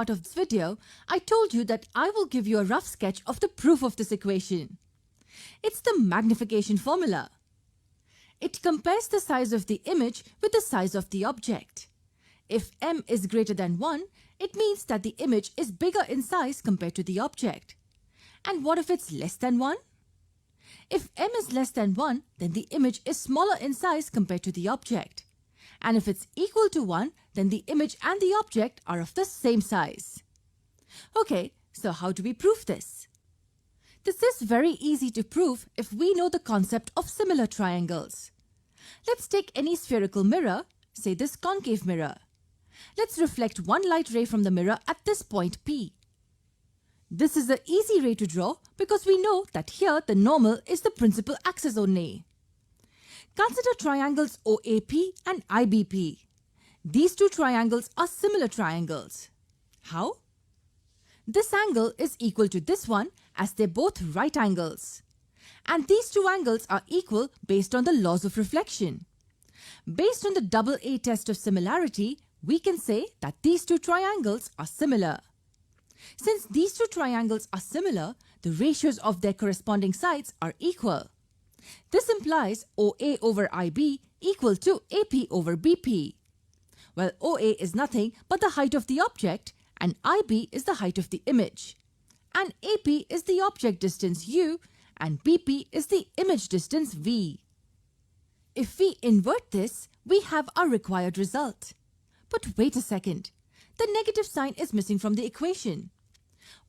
Part of this video, I told you that I will give you a rough sketch of the proof of this equation. It's the magnification formula. It compares the size of the image with the size of the object. If m is greater than 1, it means that the image is bigger in size compared to the object. And what if it's less than 1? If m is less than 1, then the image is smaller in size compared to the object. And if it's equal to 1, then the image and the object are of the same size. Okay, so how do we prove this? This is very easy to prove if we know the concept of similar triangles. Let's take any spherical mirror, say this concave mirror. Let's reflect one light ray from the mirror at this point P. This is an easy ray to draw because we know that here the normal is the principal axis only. Consider triangles OAP and IBP. These two triangles are similar triangles. How? This angle is equal to this one as they're both right angles. And these two angles are equal based on the laws of reflection. Based on the double A test of similarity, we can say that these two triangles are similar. Since these two triangles are similar, the ratios of their corresponding sides are equal. This implies OA over IB equal to AP over BP. Well, OA is nothing but the height of the object and IB is the height of the image. And AP is the object distance U and BP is the image distance V. If we invert this, we have our required result. But wait a second, the negative sign is missing from the equation.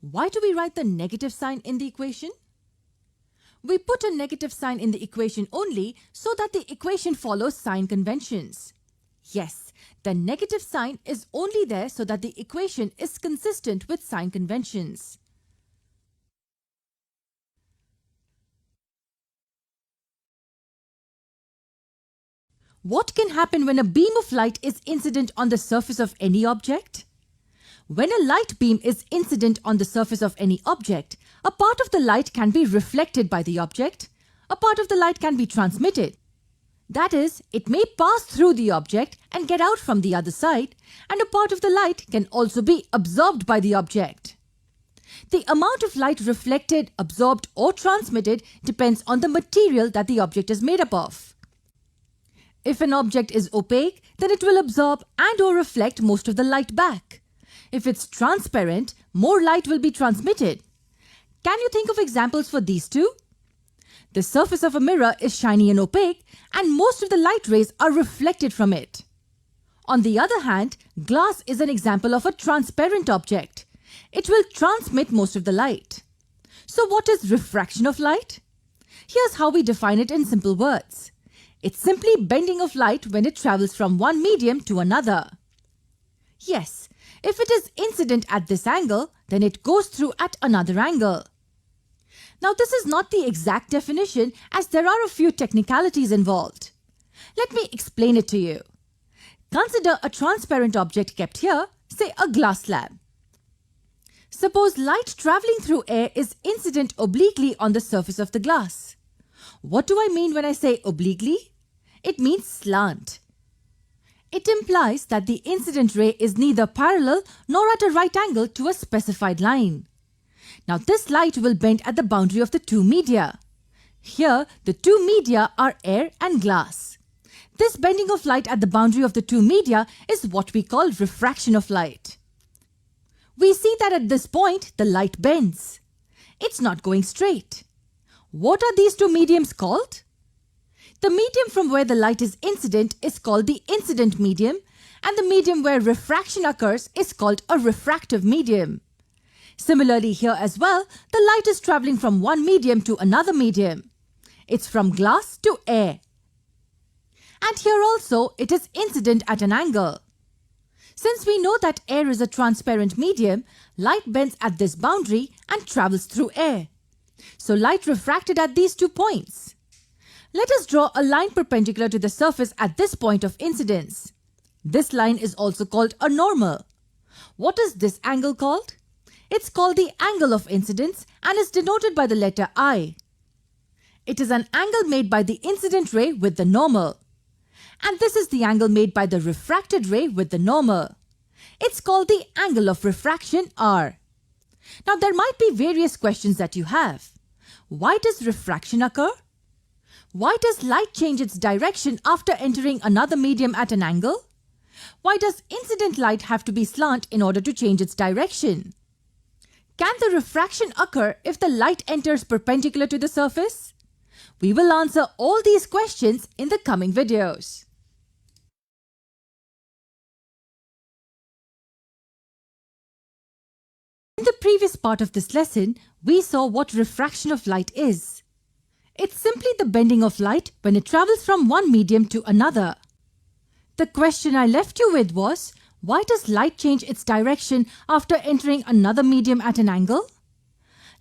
Why do we write the negative sign in the equation? We put a negative sign in the equation only so that the equation follows sign conventions. Yes, the negative sign is only there so that the equation is consistent with sign conventions. What can happen when a beam of light is incident on the surface of any object? When a light beam is incident on the surface of any object, a part of the light can be reflected by the object, a part of the light can be transmitted. That is, it may pass through the object and get out from the other side, and a part of the light can also be absorbed by the object. The amount of light reflected, absorbed or transmitted depends on the material that the object is made up of. If an object is opaque, then it will absorb and or reflect most of the light back. If it's transparent, more light will be transmitted. Can you think of examples for these two? The surface of a mirror is shiny and opaque, and most of the light rays are reflected from it. On the other hand, glass is an example of a transparent object. It will transmit most of the light. So what is refraction of light? Here's how we define it in simple words. It's simply bending of light when it travels from one medium to another. Yes, if it is incident at this angle, then it goes through at another angle. Now this is not the exact definition as there are a few technicalities involved. Let me explain it to you. Consider a transparent object kept here, say a glass slab. Suppose light traveling through air is incident obliquely on the surface of the glass. What do I mean when I say obliquely? It means slant. It implies that the incident ray is neither parallel nor at a right angle to a specified line. Now this light will bend at the boundary of the two media. Here the two media are air and glass. This bending of light at the boundary of the two media is what we call refraction of light. We see that at this point the light bends. It's not going straight. What are these two mediums called? The medium from where the light is incident is called the incident medium, and the medium where refraction occurs is called a refractive medium. Similarly here as well, the light is traveling from one medium to another medium. It's from glass to air. And here also it is incident at an angle. Since we know that air is a transparent medium, light bends at this boundary and travels through air. So light refracted at these 2 points. Let us draw a line perpendicular to the surface at this point of incidence. This line is also called a normal. What is this angle called? It's called the angle of incidence and is denoted by the letter I. It is an angle made by the incident ray with the normal. And this is the angle made by the refracted ray with the normal. It's called the angle of refraction, R. Now there might be various questions that you have. Why does refraction occur? Why does light change its direction after entering another medium at an angle? Why does incident light have to be slant in order to change its direction? Can the refraction occur if the light enters perpendicular to the surface? We will answer all these questions in the coming videos. In the previous part of this lesson, we saw what refraction of light is. It's simply the bending of light when it travels from one medium to another. The question I left you with was, why does light change its direction after entering another medium at an angle?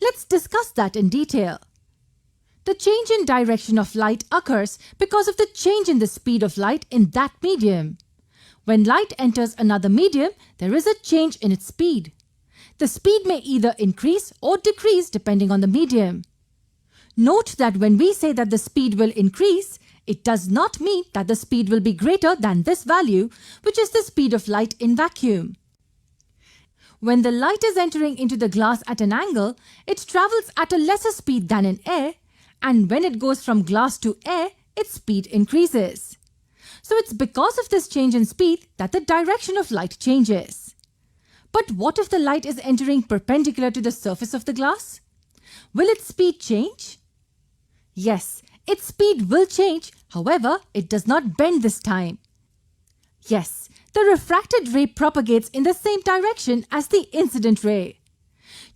Let's discuss that in detail. The change in direction of light occurs because of the change in the speed of light in that medium. When light enters another medium, there is a change in its speed. The speed may either increase or decrease depending on the medium. Note that when we say that the speed will increase, it does not mean that the speed will be greater than this value, which is the speed of light in vacuum. When the light is entering into the glass at an angle, it travels at a lesser speed than in air, and when it goes from glass to air, its speed increases. So it's because of this change in speed that the direction of light changes. But what if the light is entering perpendicular to the surface of the glass? Will its speed change? Yes, its speed will change, however, it does not bend this time. Yes, the refracted ray propagates in the same direction as the incident ray.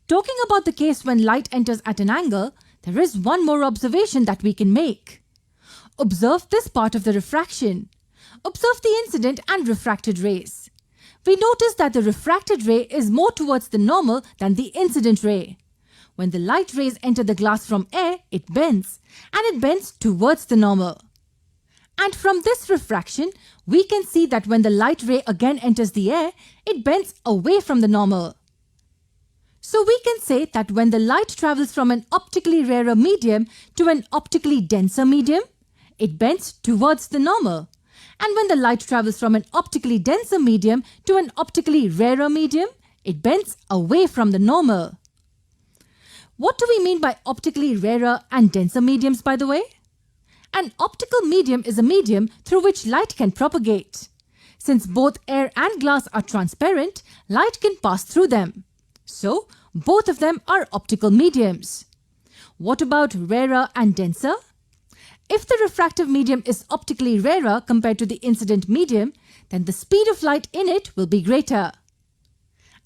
Talking about the case when light enters at an angle, there is one more observation that we can make. Observe this part of the refraction. Observe the incident and refracted rays. We notice that the refracted ray is more towards the normal than the incident ray. When the light rays enter the glass from air, it bends, and it bends towards the normal. And from this refraction, we can see that when the light ray again enters the air, it bends away from the normal. So we can say that when the light travels from an optically rarer medium to an optically denser medium, it bends towards the normal. And when the light travels from an optically denser medium to an optically rarer medium, it bends away from the normal. What do we mean by optically rarer and denser mediums, by the way? An optical medium is a medium through which light can propagate. Since both air and glass are transparent, light can pass through them. So, both of them are optical mediums. What about rarer and denser? If the refractive medium is optically rarer compared to the incident medium, then the speed of light in it will be greater.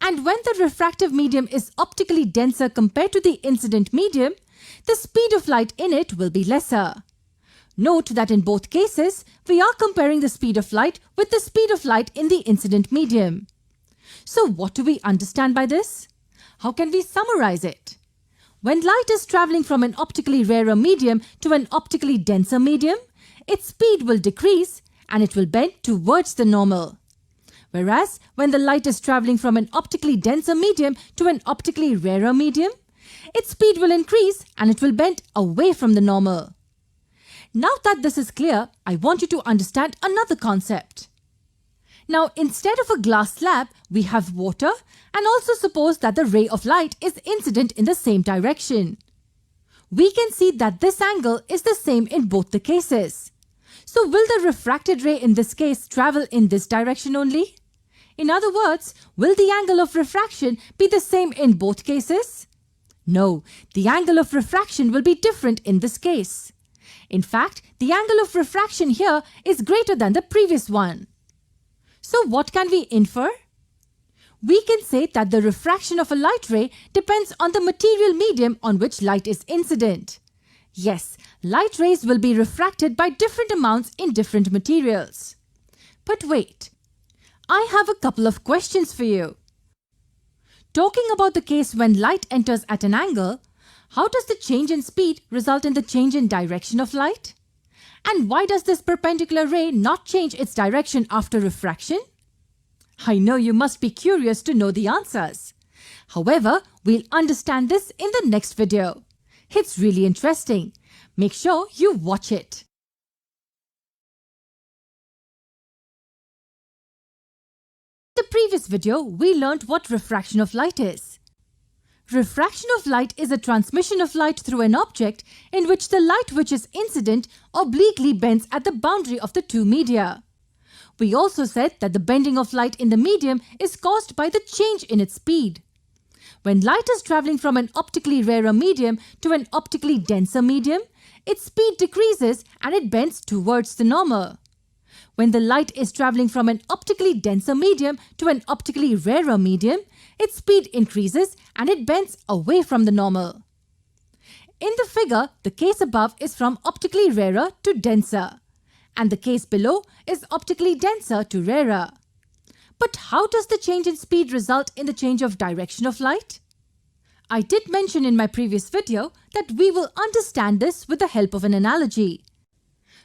And when the refractive medium is optically denser compared to the incident medium, the speed of light in it will be lesser. Note that in both cases, we are comparing the speed of light with the speed of light in the incident medium. So what do we understand by this? How can we summarize it? When light is traveling from an optically rarer medium to an optically denser medium, its speed will decrease and it will bend towards the normal. Whereas, when the light is traveling from an optically denser medium to an optically rarer medium, its speed will increase and it will bend away from the normal. Now that this is clear, I want you to understand another concept. Now, instead of a glass slab, we have water, and also suppose that the ray of light is incident in the same direction. We can see that this angle is the same in both the cases. So will the refracted ray in this case travel in this direction only? In other words, will the angle of refraction be the same in both cases? No, the angle of refraction will be different in this case. In fact, the angle of refraction here is greater than the previous one. So what can we infer? We can say that the refraction of a light ray depends on the material medium on which light is incident. Yes, light rays will be refracted by different amounts in different materials. But wait, I have a couple of questions for you. Talking about the case when light enters at an angle, how does the change in speed result in the change in direction of light? And why does this perpendicular ray not change its direction after refraction? I know you must be curious to know the answers. However, we'll understand this in the next video. It's really interesting. Make sure you watch it. the previous video, we learned what refraction of light is. Refraction of light is a transmission of light through an object in which the light which is incident obliquely bends at the boundary of the two media. We also said that the bending of light in the medium is caused by the change in its speed. When light is traveling from an optically rarer medium to an optically denser medium, its speed decreases and it bends towards the normal. When the light is traveling from an optically denser medium to an optically rarer medium, its speed increases and it bends away from the normal. In the figure, the case above is from optically rarer to denser, and the case below is optically denser to rarer. But how does the change in speed result in the change of direction of light? I did mention in my previous video that we will understand this with the help of an analogy.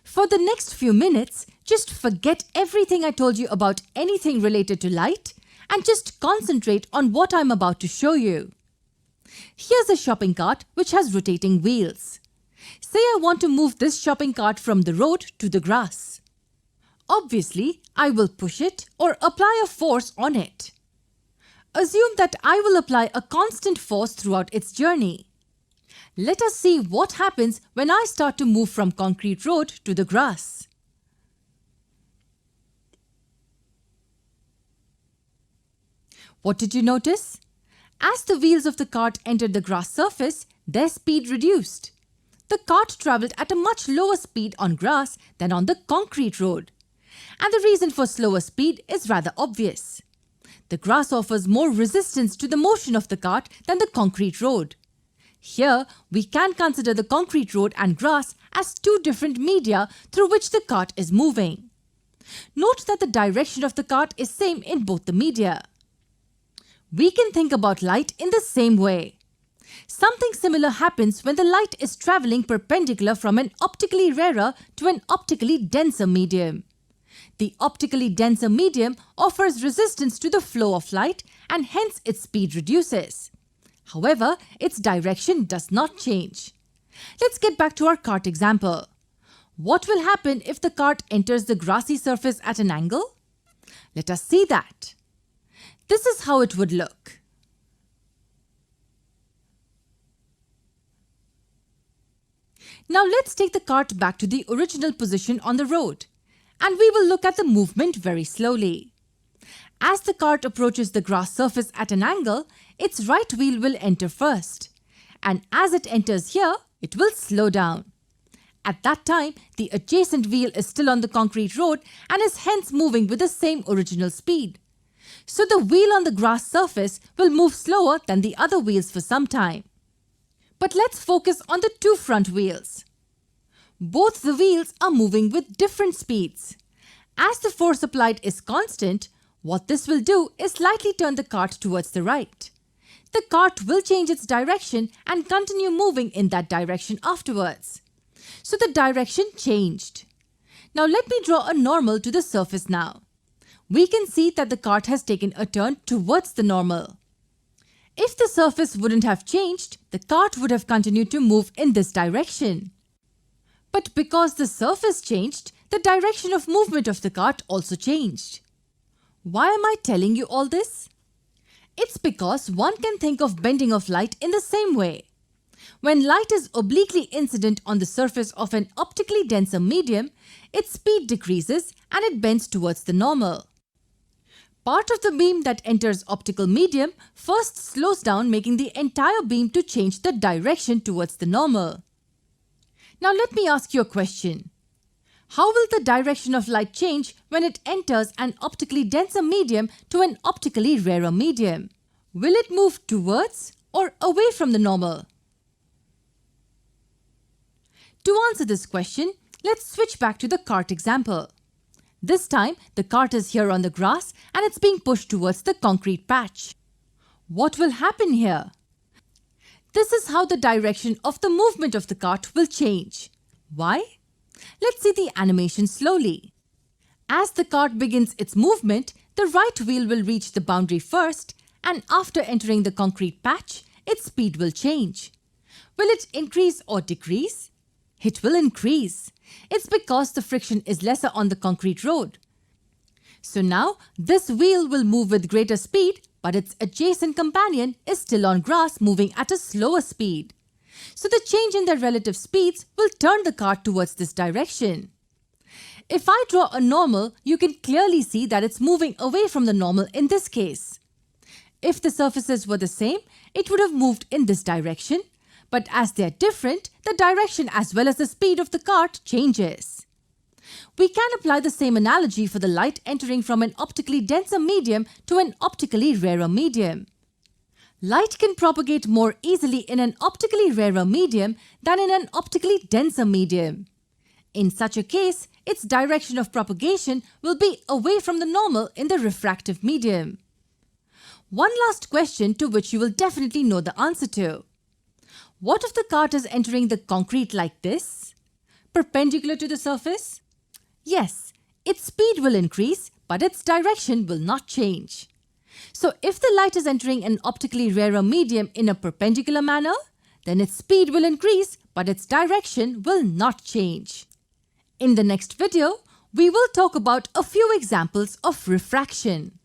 For the next few minutes, just forget everything I told you about anything related to light and just concentrate on what I'm about to show you. Here's a shopping cart which has rotating wheels. Say I want to move this shopping cart from the road to the grass. Obviously, I will push it or apply a force on it. Assume that I will apply a constant force throughout its journey. Let us see what happens when I start to move from concrete road to the grass. What did you notice? As the wheels of the cart entered the grass surface, their speed reduced. The cart travelled at a much lower speed on grass than on the concrete road. And the reason for slower speed is rather obvious. The grass offers more resistance to the motion of the cart than the concrete road. Here, we can consider the concrete road and grass as two different media through which the cart is moving. Note that the direction of the cart is same in both the media. We can think about light in the same way. Something similar happens when the light is travelling perpendicular from an optically rarer to an optically denser medium. The optically denser medium offers resistance to the flow of light and hence its speed reduces. However, its direction does not change. Let's get back to our cart example. What will happen if the cart enters the grassy surface at an angle? Let us see that. This is how it would look. Now let's take the cart back to the original position on the road, and we will look at the movement very slowly. As the cart approaches the grass surface at an angle, its right wheel will enter first, and as it enters here, it will slow down. At that time, the adjacent wheel is still on the concrete road and is hence moving with the same original speed. So the wheel on the grass surface will move slower than the other wheels for some time. But let's focus on the two front wheels. Both the wheels are moving with different speeds. As the force applied is constant, what this will do is slightly turn the cart towards the right. The cart will change its direction and continue moving in that direction afterwards. So the direction changed. Now let me draw a normal to the surface now. We can see that the cart has taken a turn towards the normal. If the surface wouldn't have changed, the cart would have continued to move in this direction. But because the surface changed, the direction of movement of the cart also changed. Why am I telling you all this? It's because one can think of bending of light in the same way. When light is obliquely incident on the surface of an optically denser medium, its speed decreases and it bends towards the normal. Part of the beam that enters optical medium first slows down, making the entire beam to change the direction towards the normal. Now let me ask you a question. How will the direction of light change when it enters an optically denser medium to an optically rarer medium? Will it move towards or away from the normal? To answer this question, let's switch back to the cart example. This time, the cart is here on the grass and it's being pushed towards the concrete patch. What will happen here? This is how the direction of the movement of the cart will change. Why? Let's see the animation slowly. As the cart begins its movement, the right wheel will reach the boundary first, and after entering the concrete patch, its speed will change. Will it increase or decrease? It will increase. It's because the friction is lesser on the concrete road. So now this wheel will move with greater speed, but its adjacent companion is still on grass moving at a slower speed. So the change in their relative speeds will turn the cart towards this direction. If I draw a normal, you can clearly see that it's moving away from the normal in this case. If the surfaces were the same, it would have moved in this direction, but as they are different, the direction as well as the speed of the cart changes. We can apply the same analogy for the light entering from an optically denser medium to an optically rarer medium. Light can propagate more easily in an optically rarer medium than in an optically denser medium. In such a case, its direction of propagation will be away from the normal in the refractive medium. One last question to which you will definitely know the answer to. What if the cart is entering the concrete like this, perpendicular to the surface? Yes, its speed will increase, but its direction will not change. So if the light is entering an optically rarer medium in a perpendicular manner, then its speed will increase, but its direction will not change. In the next video, we will talk about a few examples of refraction.